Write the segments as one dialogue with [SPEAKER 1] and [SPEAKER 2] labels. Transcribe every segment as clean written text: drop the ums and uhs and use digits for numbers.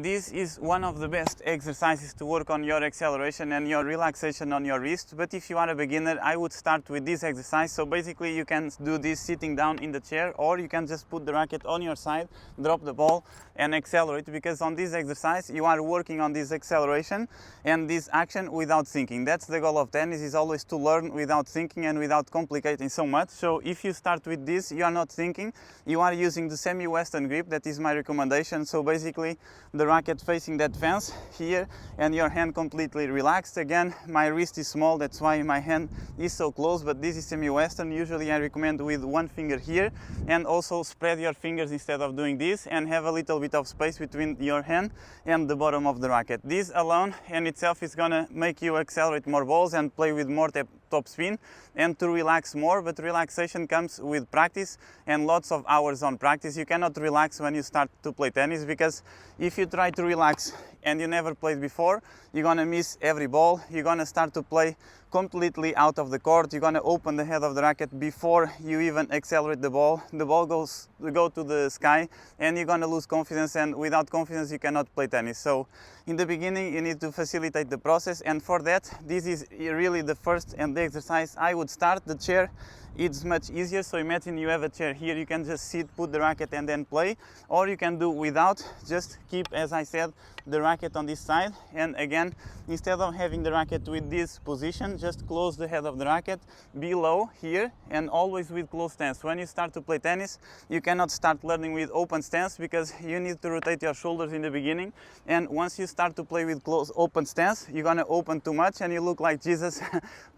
[SPEAKER 1] This is one of the best exercises to work on your acceleration and your relaxation on your wrist, but if you are a beginner, I would start with this exercise. So basically you can do this sitting down in the chair, or you can just put the racket on your side, drop the ball and accelerate, because on this exercise you are working on this acceleration and this action without thinking. That's the goal of tennis, is always to learn without thinking and without complicating so much. So if you start with this, you are not thinking, you are using the semi-western grip. That is my recommendation. So basically the racket facing that fence here and your hand completely relaxed. Again, my wrist is small, that's why my hand is so close, but this is semi-western. Usually I recommend with one finger here, and also spread your fingers instead of doing this, and have a little bit of space between your hand and the bottom of the racket. This alone in itself is gonna make you accelerate more balls and play with more top spin and to relax more, but relaxation comes with practice and lots of hours on practice. You cannot relax when you start to play tennis, because if you try to relax and you never played before, you're gonna miss every ball. You're gonna start to play completely out of the court. You're gonna open the head of the racket before you even accelerate the ball. The ball go to the sky and you're gonna lose confidence, and without confidence you cannot play tennis. So in the beginning you need to facilitate the process, and for that this is really the first and the exercise I would start. The chair, it's much easier. So imagine you have a chair here, you can just sit, put the racket and then play, or you can do without. Just keep, as I said, the racket on this side, and again, instead of having the racket with this position, just close the head of the racket below here, and always with closed stance. When you start to play tennis, you cannot start learning with open stance, because you need to rotate your shoulders in the beginning, and once you start to play with closed open stance, you're gonna open too much and you look like Jesus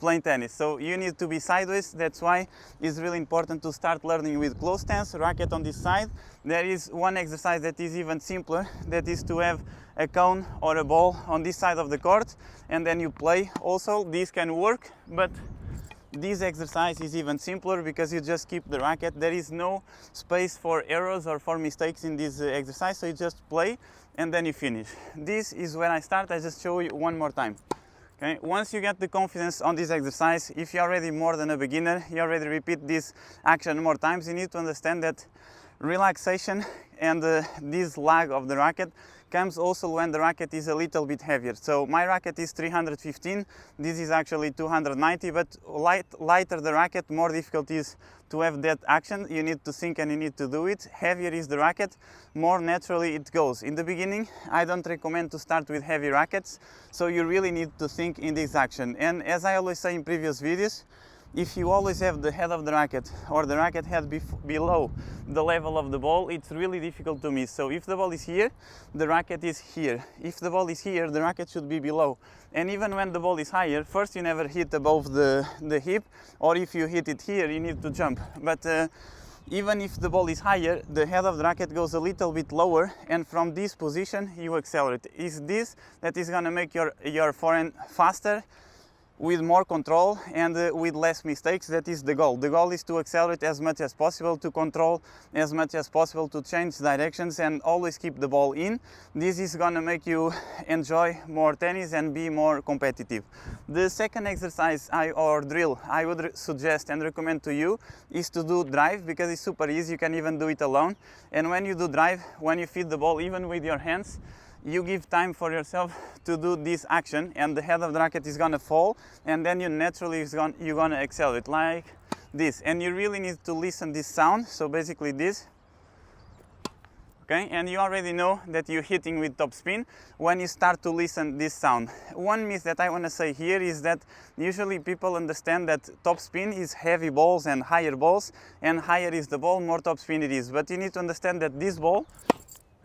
[SPEAKER 1] playing tennis. So you need to be sideways. That's why it's really important to start learning with closed stance, racket on this side. There is one exercise that is even simpler, that is to have a cone or a ball on this side of the court, and then you play. Also, this can work, but this exercise is even simpler because you just keep the racket. There is no space for errors or for mistakes in this exercise, so you just play and then you finish. This is where I start. I just show you one more time. Okay. Once you get the confidence on this exercise, if you're already more than a beginner, you already repeat this action more times, you need to understand that relaxation and this lag of the racket comes also when the racket is a little bit heavier. So my racket is 315, this is actually 290, but lighter the racket, more difficult is to have that action. You need to think and you need to do it. Heavier is the racket, more naturally it goes. In the beginning, I don't recommend to start with heavy rackets, so you really need to think in this action. And as I always say in previous videos, if you always have the head of the racket or the racket head below the level of the ball, it's really difficult to miss. So if the ball is here, the racket is here. If the ball is here, the racket should be below. And even when the ball is higher, first you never hit above the hip, or if you hit it here, you need to jump. But even if the ball is higher, the head of the racket goes a little bit lower, and from this position you accelerate. It's this that is going to make your forehand faster, with more control and with less mistakes. That is the goal. The goal is to accelerate as much as possible, to control as much as possible, to change directions and always keep the ball in. This is gonna make you enjoy more tennis and be more competitive. The second exercise or drill I would suggest and recommend to you is to do drive, because it's super easy. You can even do it alone. And when you do drive, when you feed the ball even with your hands, you give time for yourself to do this action, and the head of the racket is gonna fall, and then you naturally you're gonna accelerate like this. And you really need to listen this sound. So basically this, okay, and you already know that you're hitting with top spin when you start to listen this sound. One myth that I want to say here is that usually people understand that top spin is heavy balls and higher balls, and higher is the ball, more top spin it is. But you need to understand that this ball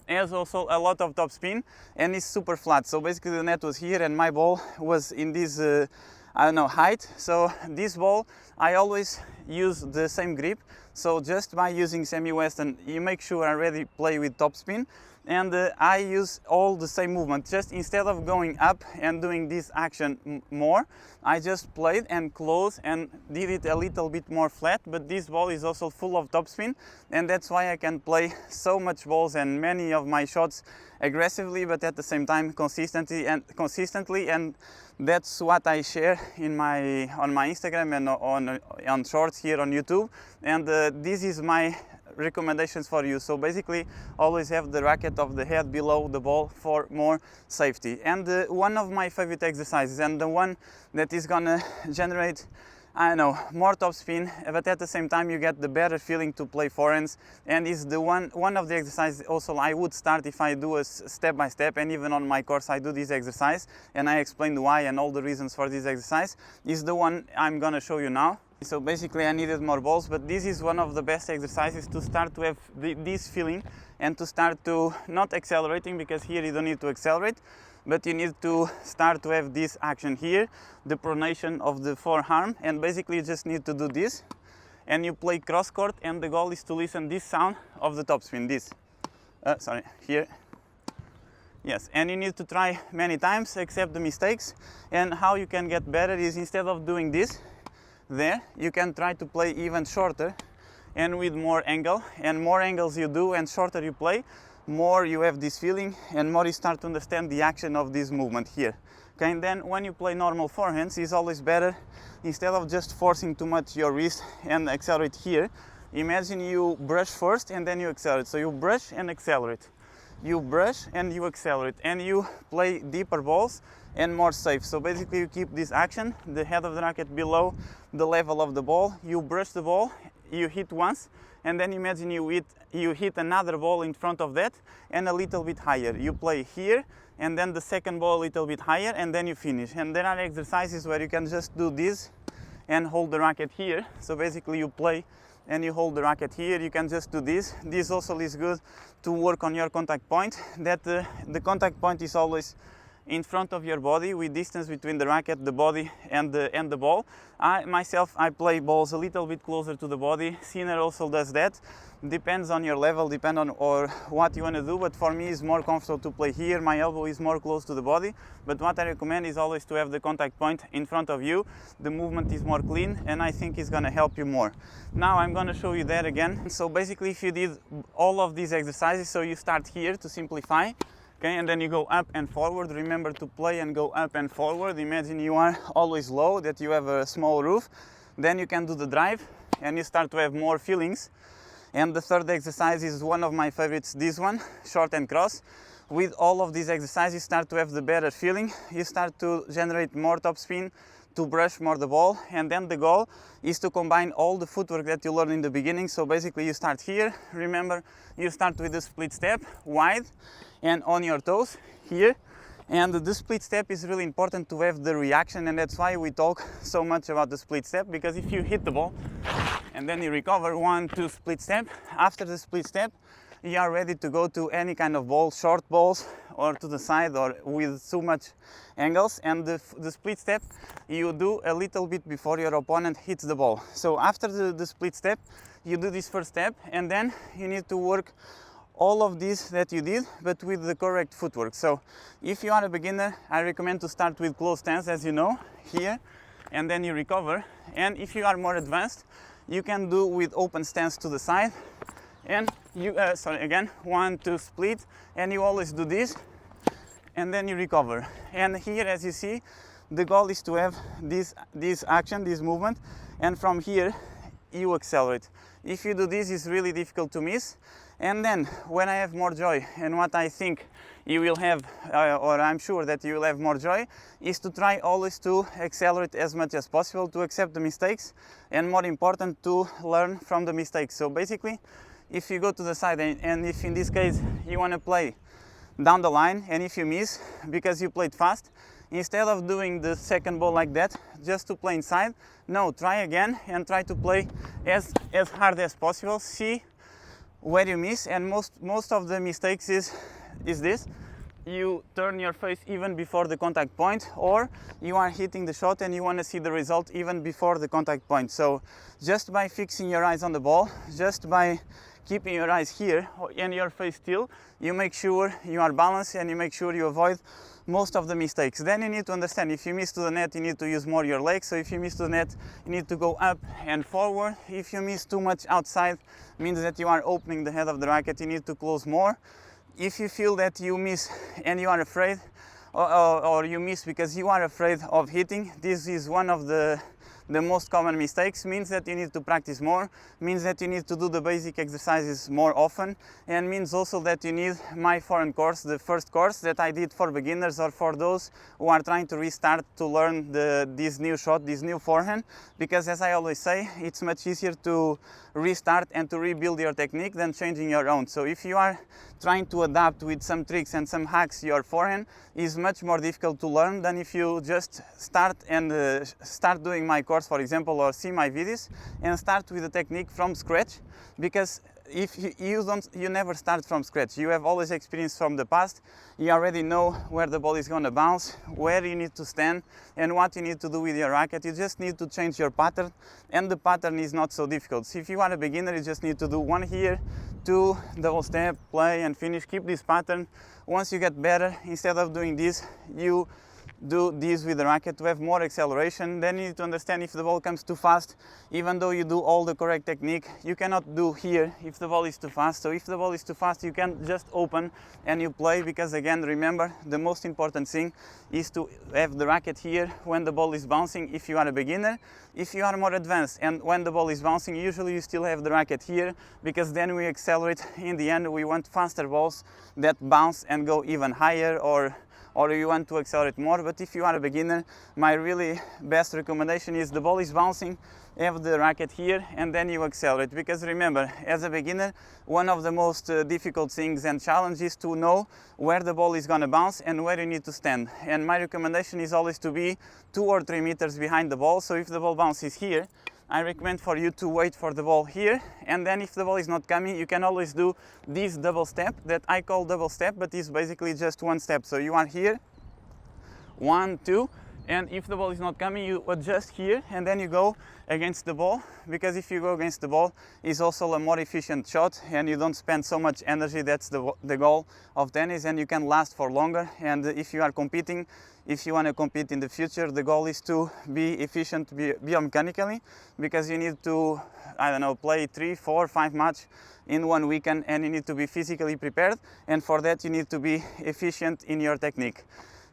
[SPEAKER 1] has also a lot of top spin and is super flat. So basically the net was here and my ball was in this I don't know, height. So this ball I always use the same grip. So just by using semi-western, you make sure I already play with top spin, and I use all the same movement. Just instead of going up and doing this action more, I just played and closed and did it a little bit more flat. But this ball is also full of topspin, and that's why I can play so much balls and many of my shots aggressively, but at the same time consistently. And that's what I share in on my Instagram and on shorts here on YouTube. And this is my recommendations for you. So basically always have the racket of the head below the ball for more safety. And one of my favorite exercises, and the one that is gonna generate, I don't know, more topspin, but at the same time you get the better feeling to play forehands, and is the one of the exercises also I would start if I do a step by step, and even on my course I do this exercise and I explained why and all the reasons for this exercise, is the one I'm gonna show you now. So basically I needed more balls, but this is one of the best exercises to start to have this feeling and to start to not accelerating, because here you don't need to accelerate, but you need to start to have this action here, the pronation of the forearm, and basically you just need to do this and you play cross court, and the goal is to listen this sound of the topspin, this, sorry, here. Yes, and you need to try many times, accept the mistakes, and how you can get better is instead of doing this there, you can try to play even shorter and with more angle, and more angles you do and shorter you play, more you have this feeling and more you start to understand the action of this movement here. Okay, and then when you play normal forehands, it's always better, instead of just forcing too much your wrist and accelerate here, imagine you brush first and then you accelerate. So you brush and accelerate, you brush and you accelerate, and you play deeper balls and more safe. So basically you keep this action, the head of the racket below the level of the ball, you brush the ball, you hit once, and then imagine you hit another ball in front of that and a little bit higher. You play here and then the second ball a little bit higher, and then you finish. And there are exercises where you can just do this and hold the racket here. So basically you play and you hold the racket here. You can just do this. This also is good to work on your contact point, that the contact point is always in front of your body, with distance between the racket, the body and the ball. I play balls a little bit closer to the body. Sinner also does that. Depends on your level, depend on or what you want to do, but for me it's more comfortable to play here. My elbow is more close to the body, but what I recommend is always to have the contact point in front of you. The movement is more clean and I think it's going to help you more. Now I'm going to show you that again. So basically if you did all of these exercises, so you start here to simplify, okay, and then you go up and forward. Remember to play and go up and forward. Imagine you are always low, that you have a small roof. Then you can do the drive and you start to have more feelings. And the third exercise is one of my favorites, this one, short and cross. With all of these exercises, you start to have the better feeling. You start to generate more topspin, to brush more the ball, and then the goal is to combine all the footwork that you learned in the beginning. So basically you start here, remember you start with the split step, wide and on your toes here, and the split step is really important to have the reaction, and that's why we talk so much about the split step, because if you hit the ball and then you recover, 1, 2, split step, after the split step you are ready to go to any kind of ball, short balls or to the side or with too much angles, and the split step you do a little bit before your opponent hits the ball. So after the split step you do this first step, and then you need to work all of this that you did, but with the correct footwork. So if you are a beginner, I recommend to start with closed stance, as you know, here, and then you recover. And if you are more advanced, you can do with open stance to the side, and you, again, 1, 2, split, and you always do this, and then you recover. And here, as you see, the goal is to have this action, this movement, and from here you accelerate. If you do this, it's really difficult to miss. And then when I have more joy, and what I think you will have, or I'm sure that you will have more joy, is to try always to accelerate as much as possible, to accept the mistakes, and more important, to learn from the mistakes. So basically, if you go to the side, and if in this case you want to play down the line, and if you miss because you played fast, instead of doing the second ball like that, just to play inside, no, try again and try to play as hard as possible. See where you miss, and most of the mistakes is this: you turn your face even before the contact point, or you are hitting the shot and you want to see the result even before the contact point. So just by fixing your eyes on the ball, just by keeping your eyes here and your face still, you make sure you are balanced and you make sure you avoid most of the mistakes. Then you need to understand, if you miss to the net, you need to use more your legs. So if you miss to the net, you need to go up and forward. If you miss too much outside, means that you are opening the head of the racket, you need to close more. If you feel that you miss and you are afraid, or you miss because you are afraid of hitting, this is one of the the most common mistakes, means that you need to practice more, means that you need to do the basic exercises more often, and means also that you need my Forehand course, the first course that I did for beginners or for those who are trying to restart to learn this new shot, this new forehand, because as I always say, it's much easier to restart and to rebuild your technique than changing your own. So if you are trying to adapt with some tricks and some hacks your forehand, is much more difficult to learn than if you just start doing my course, for example, or see my videos and start with the technique from scratch. Because if you never start from scratch. You have always experience from the past. You already know where the ball is going to bounce, where you need to stand, and what you need to do with your racket. You just need to change your pattern, and the pattern is not so difficult. So if you are a beginner, you just need to do 1 here, 2, double step, play and finish. Keep this pattern. Once you get better, instead of doing this, you do this with the racket to have more acceleration. Then you need to understand if the ball comes too fast, even though you do all the correct technique, you cannot do here if the ball is too fast. So if the ball is too fast, you can just open and you play, because again, remember, the most important thing is to have the racket here when the ball is bouncing if you are a beginner. If you are more advanced and when the ball is bouncing, usually you still have the racket here, because then we accelerate. In the end, we want faster balls that bounce and go even higher, or you want to accelerate more. But if you are a beginner, my really best recommendation is the ball is bouncing, have the racket here, and then you accelerate. Because remember, as a beginner, one of the most difficult things and challenges is to know where the ball is going to bounce and where you need to stand. And my recommendation is always to be 2 or 3 meters behind the ball. So if the ball bounces here, I recommend for you to wait for the ball here, and then if the ball is not coming, you can always do this double step that I call double step, but is basically just 1 step. So you are here, 1, 2, and if the ball is not coming, you adjust here and then you go against the ball, because if you go against the ball, it's also a more efficient shot and you don't spend so much energy. That's the goal of tennis, and you can last for longer. And if you are competing, if you want to compete in the future, the goal is to be efficient biomechanically, because you need to, I don't know, play 3, 4, 5 matches in 1 weekend, and you need to be physically prepared, and for that you need to be efficient in your technique.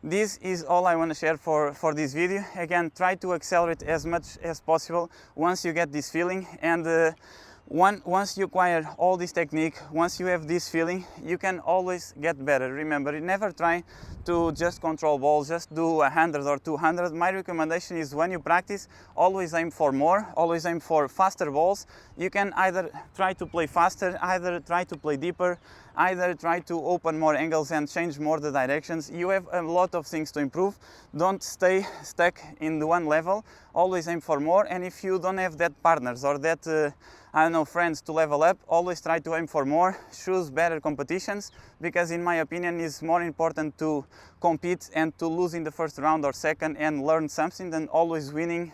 [SPEAKER 1] This is all I want to share for this video. Again, try to accelerate as much as possible once you get this feeling, and once you acquire all this technique, once you have this feeling, you can always get better. Remember, never try to just control balls, just do 100 or 200. My recommendation is, when you practice, always aim for more, always aim for faster balls. You can either try to play faster, either try to play deeper, either try to open more angles and change more the directions. You have a lot of things to improve. Don't stay stuck in the one level, always aim for more. And if you don't have that partners or that I don't know, friends to level up, always try to aim for more, choose better competitions, because in my opinion it's more important to compete and to lose in the first round or second and learn something than always winning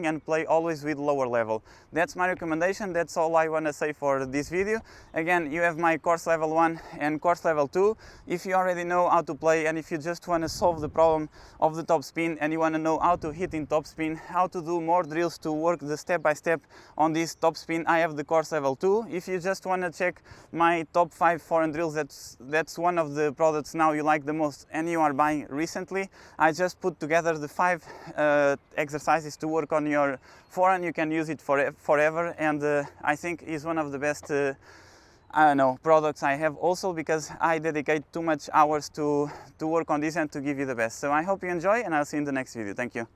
[SPEAKER 1] and play always with lower level. That's my recommendation. That's all I want to say for this video. Again, you have my course level 1 and course level 2. If you already know how to play, and if you just want to solve the problem of the top spin and you want to know how to hit in top spin, how to do more drills to work the step by step on this top spin, I have the course level 2. If you just want to check my top 5 forehand drills, that's one of the products now you like the most and you are buying recently. I just put together the 5 exercises to work on your forehand. You can use it forever, and I think is one of the best I don't know, products I have, also because I dedicate too much hours to work on this and to give you the best. So I hope you enjoy, and I'll see you in the next video. Thank you.